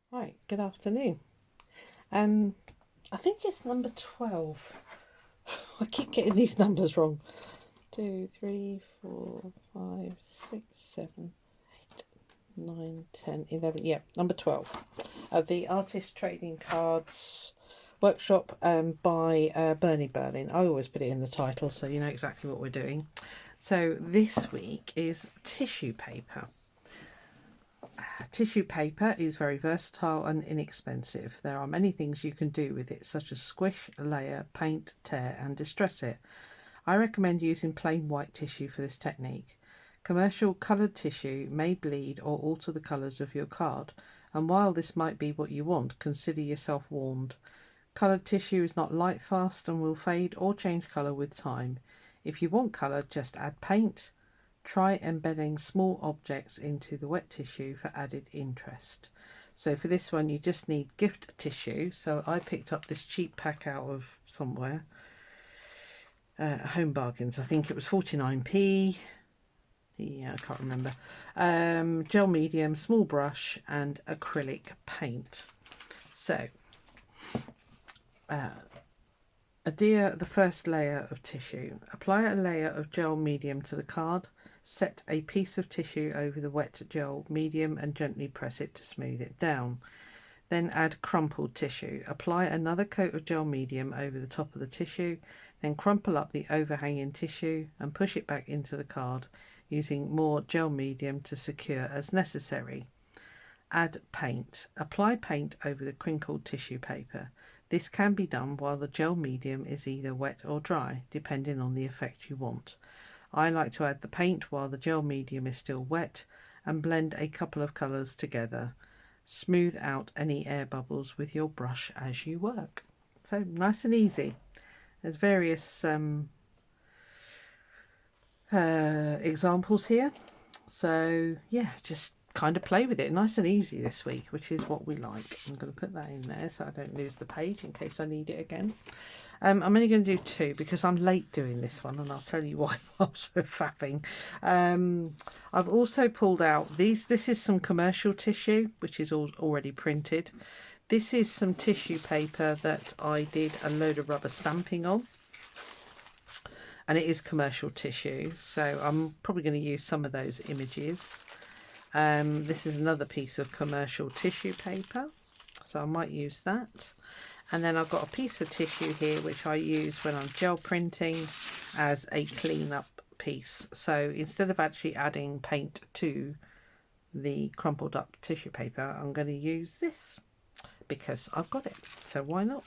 Right, good afternoon. Um, I think it's number 12. I keep getting these numbers wrong. 2, 3, 4, 5, 6, 7, 9, 10, 11. Yeah, number 12 of the Artist Trading Cards Workshop by Bernie Berlin. I always put it in the title so you know exactly what we're doing. So this week is tissue paper. Tissue paper is very versatile and inexpensive. There are many things you can do with it, such as squish, layer, paint, tear and distress it. I recommend using plain white tissue for this technique. Commercial coloured tissue may bleed or alter the colours of your card, and while this might be what you want, consider yourself warned. Coloured tissue is not light fast and will fade or change colour with time. If you want colour, just add paint. Try embedding small objects into the wet tissue for added interest. So for this one you just need gift tissue. So I picked up this cheap pack out of somewhere, Home Bargains. I think it was 49p. Yeah, I can't remember. Gel medium, small brush and acrylic paint. So adhere the first layer of tissue. Apply a layer of gel medium to the card. Set a piece of tissue over the wet gel medium and gently press it to smooth it down. Then add crumpled tissue. Apply another coat of gel medium over the top of the tissue. Then crumple up the overhanging tissue and push it back into the card, using more gel medium to secure as necessary. Add paint. Apply paint over the crinkled tissue paper. This can be done while the gel medium is either wet or dry, depending on the effect you want. I like to add the paint while the gel medium is still wet and blend a couple of colours together. Smooth out any air bubbles with your brush as you work. So nice and easy. There's various examples here. So yeah, just kind of play with it. Nice and easy this week, which is what we like. I'm going to put that in there so I don't lose the page in case I need it again. I'm only going to do 2 because I'm late doing this one, and I'll tell you why I'm so faffing. I've also pulled out these. This is some commercial tissue, which is already printed. This is some tissue paper that I did a load of rubber stamping on, and it is commercial tissue, so I'm probably going to use some of those images. This is another piece of commercial tissue paper, so I might use that. And then I've got a piece of tissue here which I use when I'm gel printing as a clean up piece. So instead of actually adding paint to the crumpled up tissue paper, I'm going to use this because I've got it, so why not?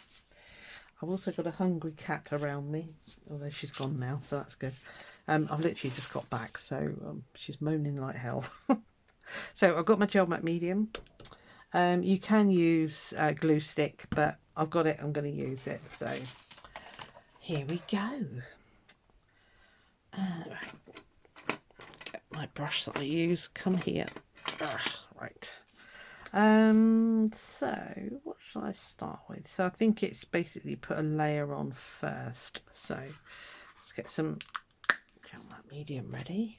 I've also got a hungry cat around me, although she's gone now, so that's good. I've literally just got back, so she's moaning like hell. So I've got my gel matte medium. You can use glue stick, but I've got it, I'm going to use it. So here we go. Get my brush that I use, come here. Right. So what should I start with? So I think it's basically put a layer on first. So let's get some gel matte medium ready.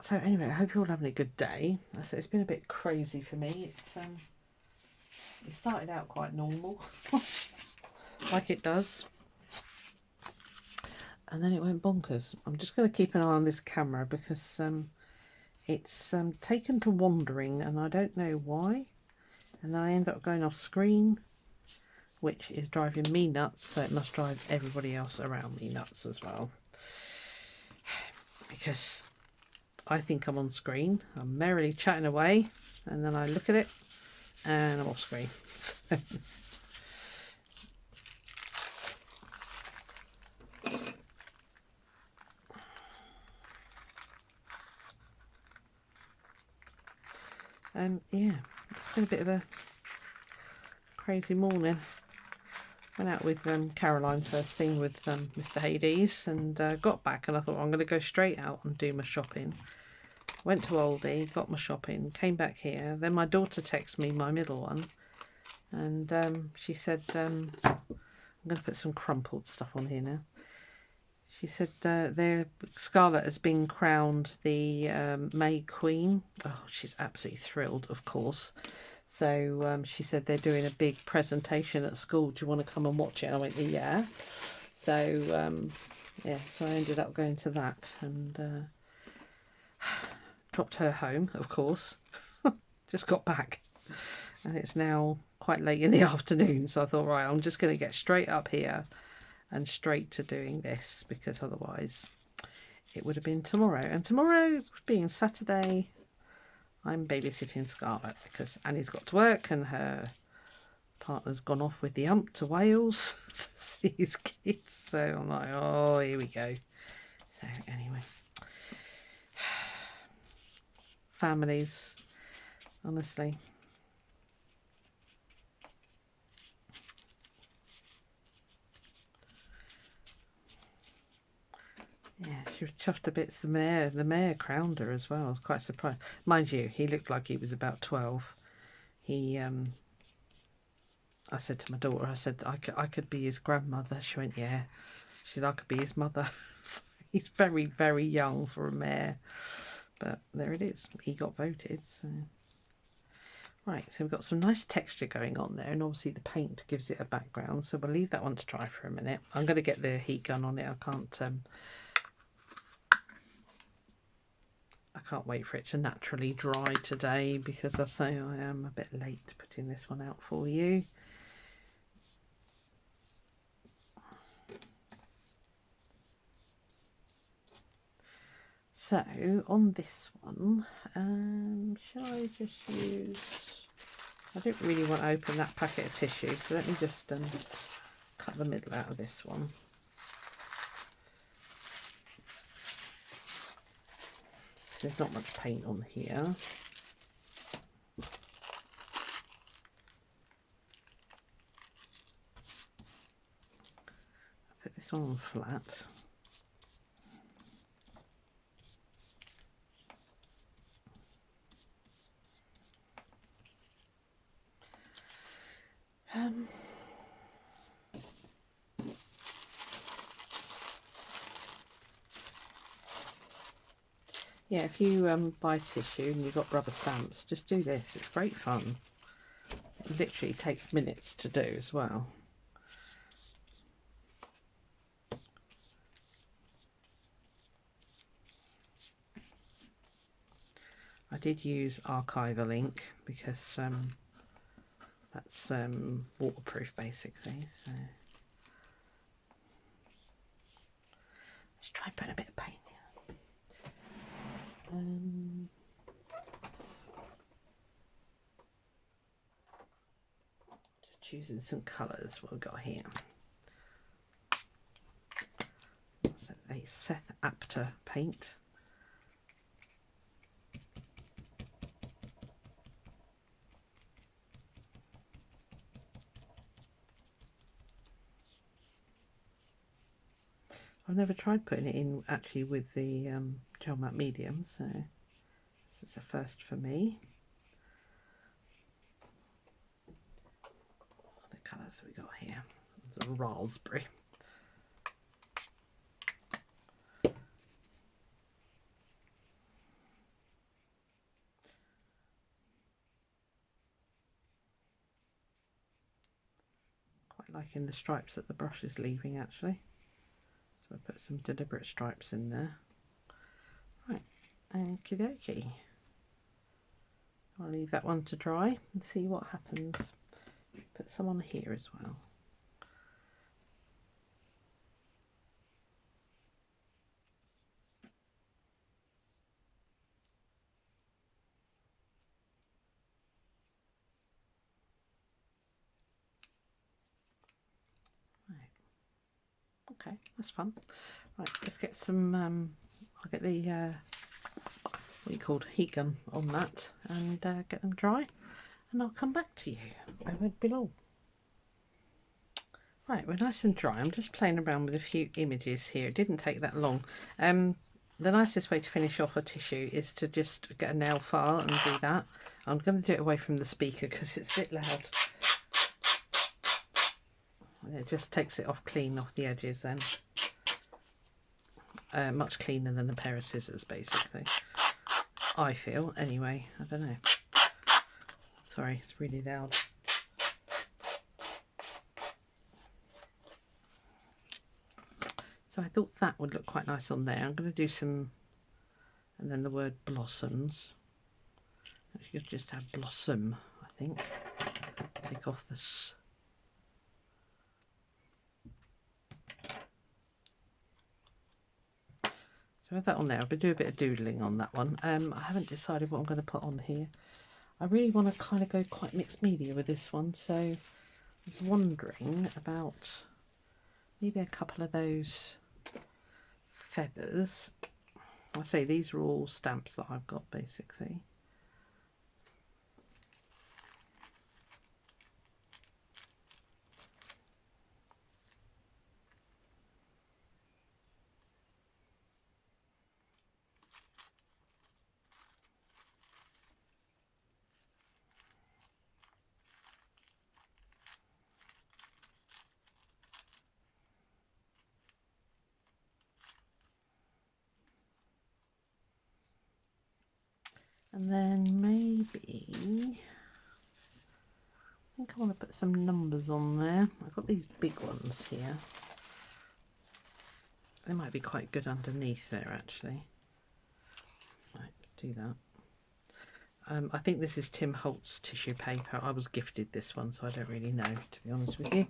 So anyway, I hope you're all having a good day. It's been a bit crazy for me. It started out quite normal, like it does, and then it went bonkers. I'm just going to keep an eye on this camera because it's taken to wandering, and I don't know why. And then I end up going off screen, which is driving me nuts. So it must drive everybody else around me nuts as well, because I think I'm on screen. I'm merrily chatting away, and then I look at it and I'm off screen. Yeah, it's been a bit of a crazy morning. Went out with Caroline first thing with Mr. Hades, and got back and I thought I'm going to go straight out and do my shopping. Went to Aldi, got my shopping, came back here. Then my daughter texted me, my middle one, and she said, I'm going to put some crumpled stuff on here now. She said their Scarlett has been crowned the May Queen. Oh, she's absolutely thrilled, of course. So she said they're doing a big presentation at school. Do you want to come and watch it? And I went, yeah. So, yeah, so I ended up going to that and dropped her home, of course. Just got back. And it's now quite late in the afternoon. So I thought, right, I'm just going to get straight up here and straight to doing this, because otherwise it would have been tomorrow. And tomorrow, being Saturday, I'm babysitting Scarlett because Annie's got to work and her partner's gone off with the ump to Wales to see his kids. So I'm like, oh, here we go. So anyway, families, honestly. Yeah, she was chuffed to bits. The mayor crowned her as well. I was quite surprised. Mind you, he looked like he was about 12. He, I said to my daughter, I said, I could be his grandmother. She went, yeah. She said, I could be his mother. He's very, very young for a mayor. But there it is. He got voted. So. Right, so we've got some nice texture going on there. And obviously the paint gives it a background. So we'll leave that one to dry for a minute. I'm going to get the heat gun on it. I can't wait for it to naturally dry today, because I say I am a bit late putting this one out for you. So on this one, shall I just use, I don't really want to open that packet of tissue, so let me just cut the middle out of this one. There's not much paint on here. Put this one on flat. Yeah, if you buy tissue and you've got rubber stamps, just do this. It's great fun. It literally takes minutes to do as well. I did use Archival ink because that's waterproof basically. So let's try putting a bit of paint in. Just choosing some colours. What we've got here. That's a Seth Apter paint. I've never tried putting it in actually with the gel matte medium, so this is a first for me. What the colours have we got here? There's a raspberry. Quite liking the stripes that the brush is leaving actually. So I put some deliberate stripes in there. Right, okie dokie. I'll leave that one to dry and see what happens. Put some on here as well. Okay, that's fun. Right, let's get some, I'll get the, what you called, heat gun on that and get them dry, and I'll come back to you. I won't be long. Right, we're nice and dry. I'm just playing around with a few images here. It didn't take that long. The nicest way to finish off a tissue is to just get a nail file and do that. I'm going to do it away from the speaker because it's a bit loud. It just takes it off clean off the edges then. much cleaner than a pair of scissors, basically. I feel, anyway. I don't know. Sorry, it's really loud. So I thought that would look quite nice on there. I'm going to do some, and then the word blossoms. You could just have blossom, I think. Take off the s. So with that on there, I'll do a bit of doodling on that one. I haven't decided what I'm going to put on here. I really want to kind of go quite mixed media with this one, so I was wondering about maybe a couple of those feathers. I say these are all stamps that I've got, basically. And then maybe, I think I want to put some numbers on there. I've got these big ones here. They might be quite good underneath there, actually. Right, let's do that. I think this is Tim Holtz tissue paper. I was gifted this one, so I don't really know, to be honest with you.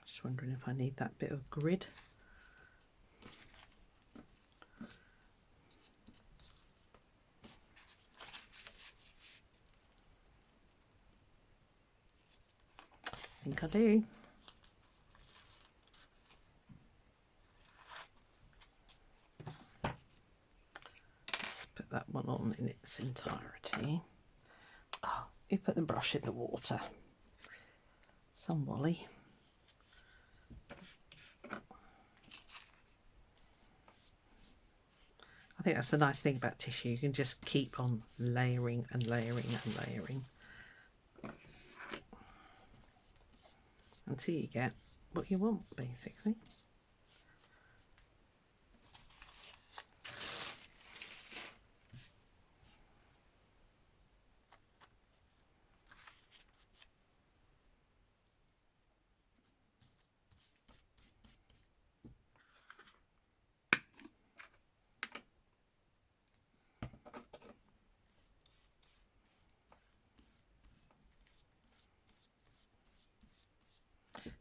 Just wondering if I need that bit of grid. I think I do. Let's put that one on in its entirety. Oh, you put the brush in the water. Some Wally. I think that's the nice thing about tissue. You can just keep on layering and layering and layering until you get what you want, basically.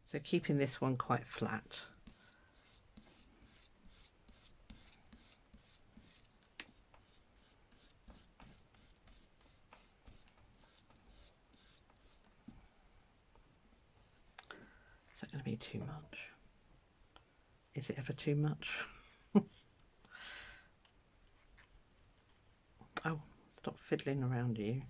So keeping this one quite flat. Is that going to be too much? Is it ever too much? Oh, stop fiddling around, you.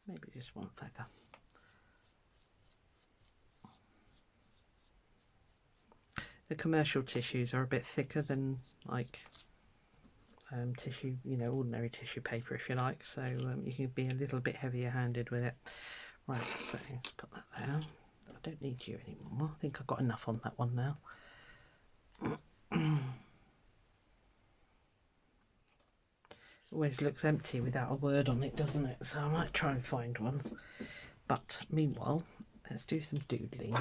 Maybe just one feather. The commercial tissues are a bit thicker than like tissue, you know, ordinary tissue paper, if you like, so you can be a little bit heavier handed with it. Right, so let's put that there. I don't need you anymore. I think I've got enough on that one now. Always looks empty without a word on it, doesn't it? So I might try and find one. But meanwhile, let's do some doodling.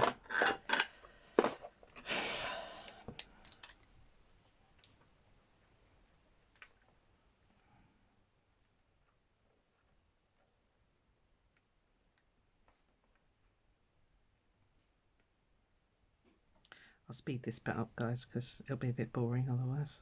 I'll speed this bit up, guys, because it'll be a bit boring otherwise.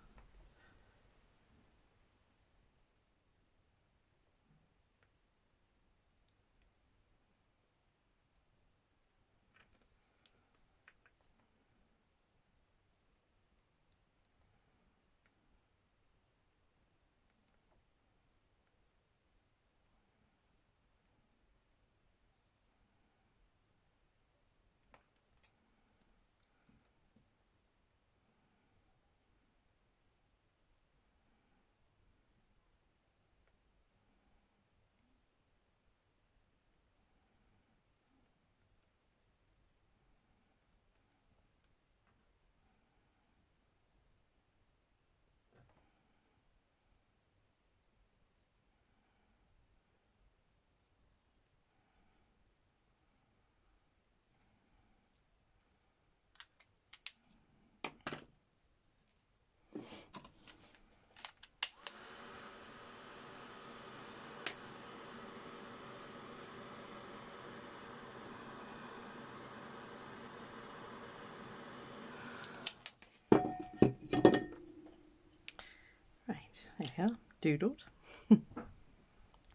There you are, doodled.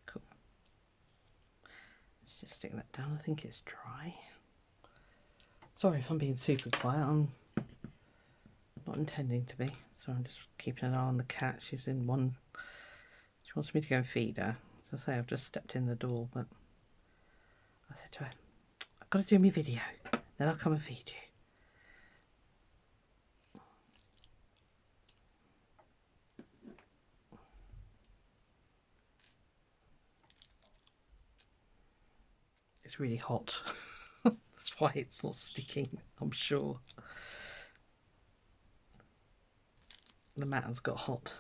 Cool. Let's just stick that down. I think it's dry. Sorry if I'm being super quiet. I'm not intending to be. So I'm just keeping an eye on the cat. She's in one. She wants me to go and feed her. As I say, I've just stepped in the door, but I said to her, I've got to do my video, then I'll come and feed you. It's really hot. That's why it's not sticking, I'm sure. The mat has got hot.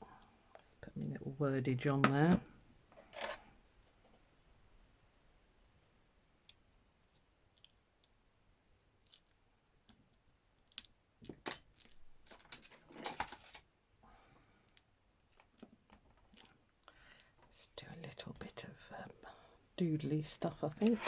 Let's put my little wordage on there. Let's do a little bit of doodly stuff, I think.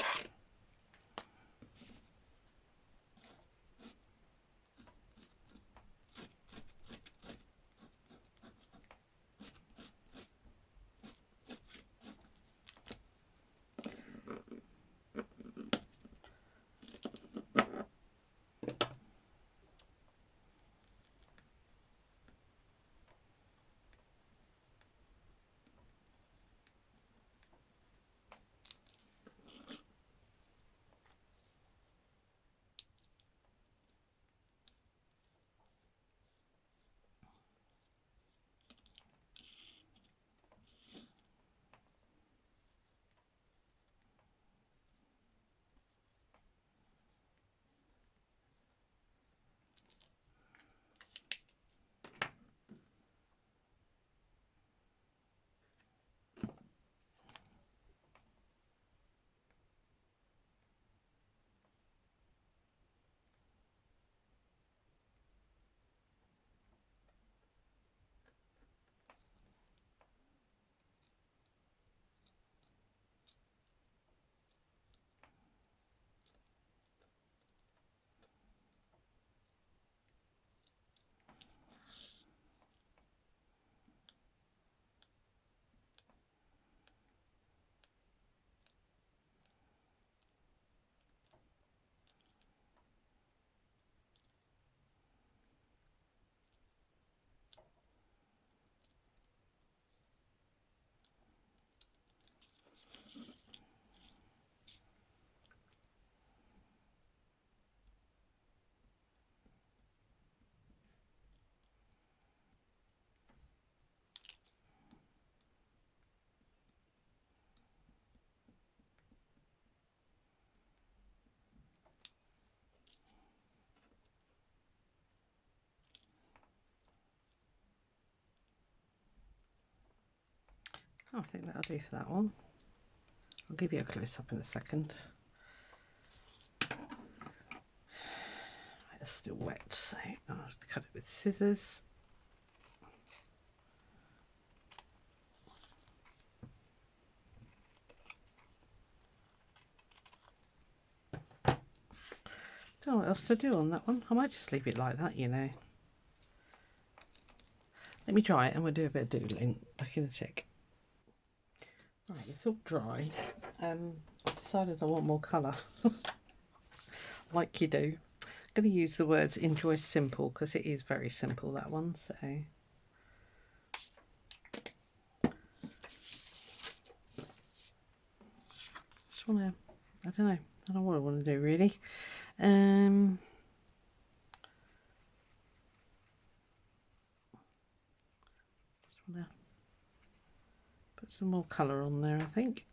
I think that'll do for that one. I'll give you a close-up in a second. It's still wet, so I'll cut it with scissors. Don't know what else to do on that one. I might just leave it like that, you know. Let me try it and we'll do a bit of doodling. Back in a tick. Right, it's all dry. I decided I want more colour, like you do. I'm going to use the words enjoy simple because it is very simple, that one. So just want to, I don't know what I want to do really. Just want to put some more colour on there, I think.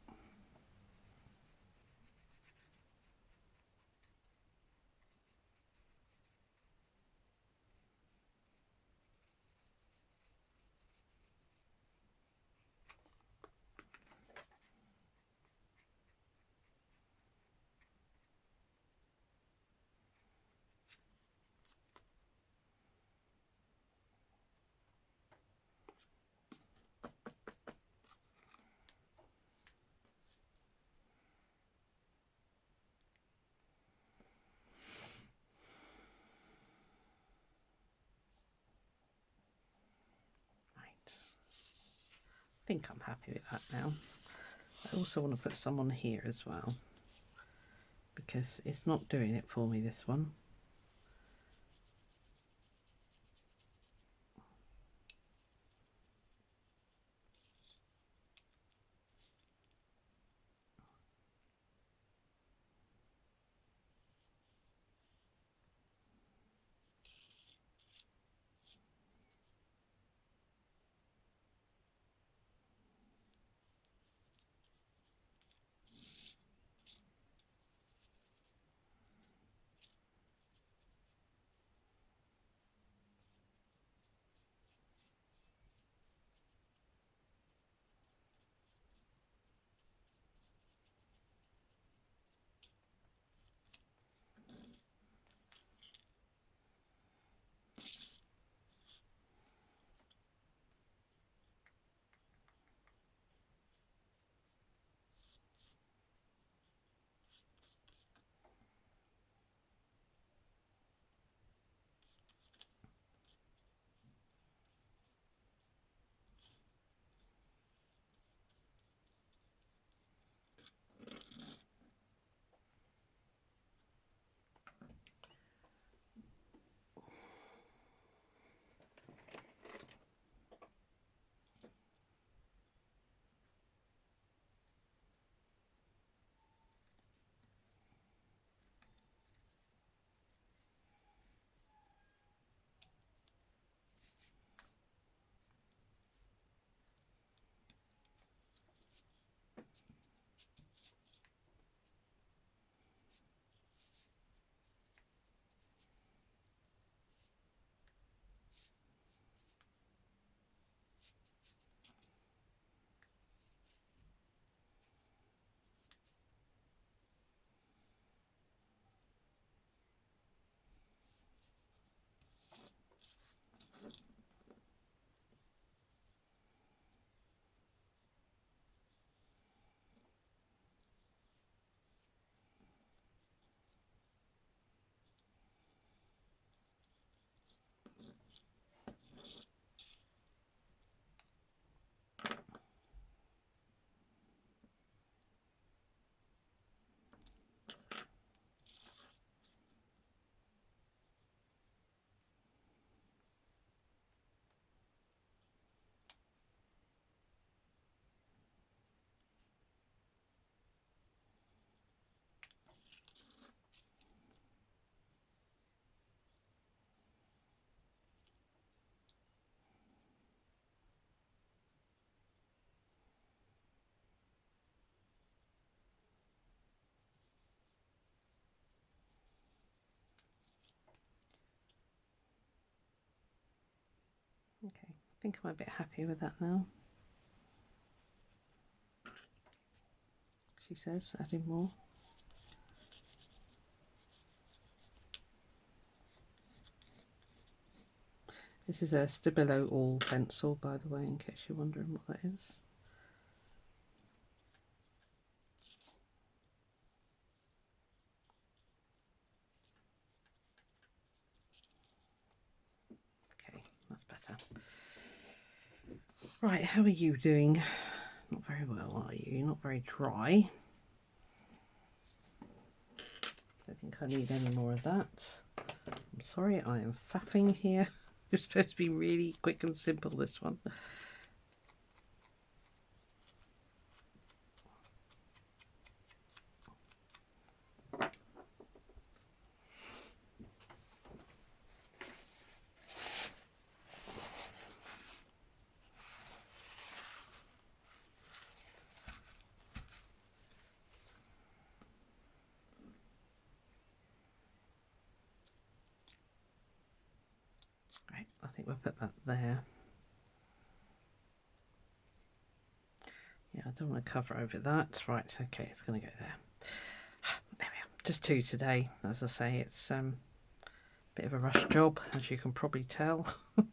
think I'm happy with that now. I also want to put some on here as well, because it's not doing it for me, this one. Okay, I think I'm a bit happy with that now. She says, adding more. This is a Stabilo All pencil, by the way, in case you're wondering what that is. Okay, that's better. Right, how are you doing? Not very well, are you? Not very dry. Don't think I need any more of that. I'm sorry, I am faffing here. It's supposed to be really quick and simple, this one. Right, I think we'll put that there. Yeah, I don't want to cover over that. Right, okay, it's going to go there. There we are. Just 2 today. As I say, it's a bit of a rush job, as you can probably tell. So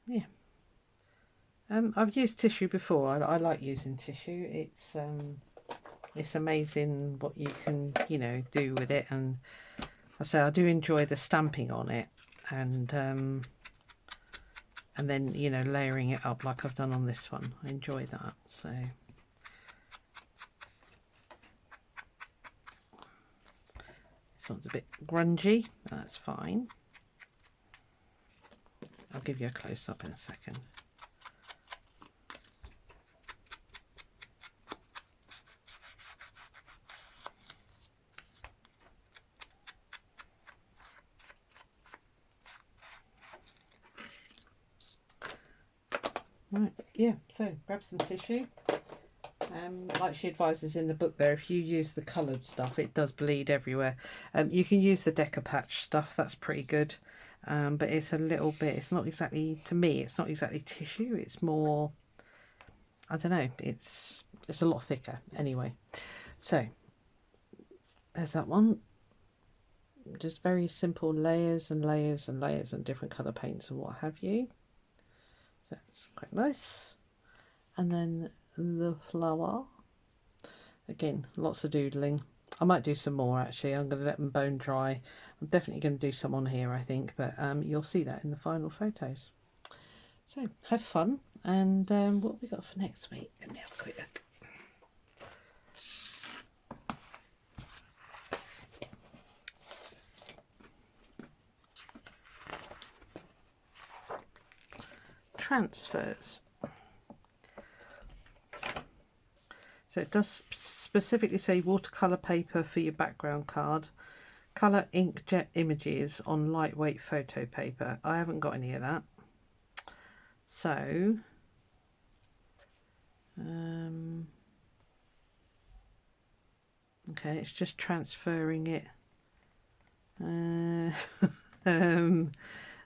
yeah. I've used tissue before. I like using tissue. It's it's amazing what you can, you know, do with it. And I say I do enjoy the stamping on it, and then, you know, layering it up like I've done on this one. I enjoy that. So this one's a bit grungy. That's fine. I'll give you a close-up in a second. Right, yeah, so grab some tissue. Like she advises in the book there, if you use the coloured stuff, it does bleed everywhere. You can use the Deca Patch stuff, that's pretty good. But it's a little bit, it's not exactly, to me, it's not exactly tissue, it's more, I don't know, it's a lot thicker anyway. So, there's that one. Just very simple layers and layers and layers and different colour paints and what have you. So it's quite nice. And then the flower. Again, lots of doodling. I might do some more actually. I'm going to let them bone dry. I'm definitely going to do some on here, I think, but you'll see that in the final photos. So have fun, and what have we got for next week? Let me have a quick look. Transfers. So it does specifically say watercolour paper for your background card, colour inkjet images on lightweight photo paper. I haven't got any of that. So, okay, it's just transferring it.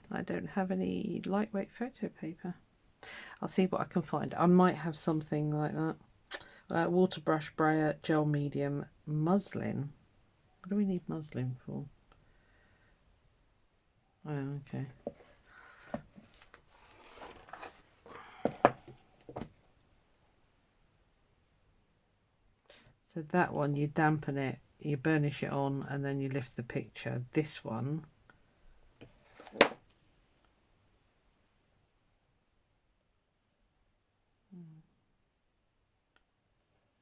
I don't have any lightweight photo paper. I'll see what I can find. I might have something like that. Water brush brayer, gel medium, muslin. What do we need muslin for? Oh, okay. So that one, you dampen it, you burnish it on, and then you lift the picture. This one,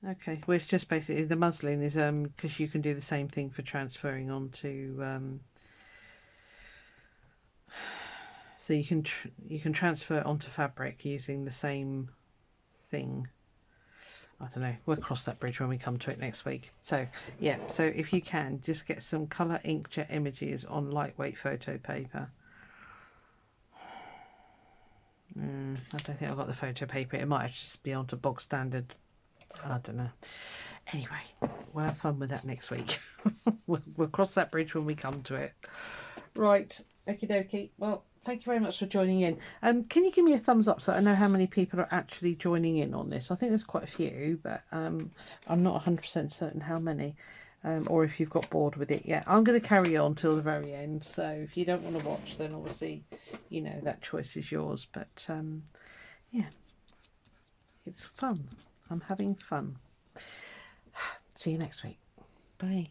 okay, well, it's just basically the muslin is because you can do the same thing for transferring onto so you can transfer onto fabric using the same thing. I don't know, we'll cross that bridge when we come to it next week. So yeah, so if you can just get some colour inkjet images on lightweight photo paper. I don't think I've got the photo paper. It might just be onto bog standard, I don't know. Anyway, we'll have fun with that next week. we'll cross that bridge when we come to it. Right, okie dokie. Well, thank you very much for joining in. Can you give me a thumbs up so I know how many people are actually joining in on this? I think there's quite a few, but I'm not 100% certain how many. Or if you've got bored with it yet. I'm going to carry on till the very end. So if you don't want to watch, then obviously, you know, that choice is yours. But yeah, it's fun. I'm having fun. See you next week. Bye.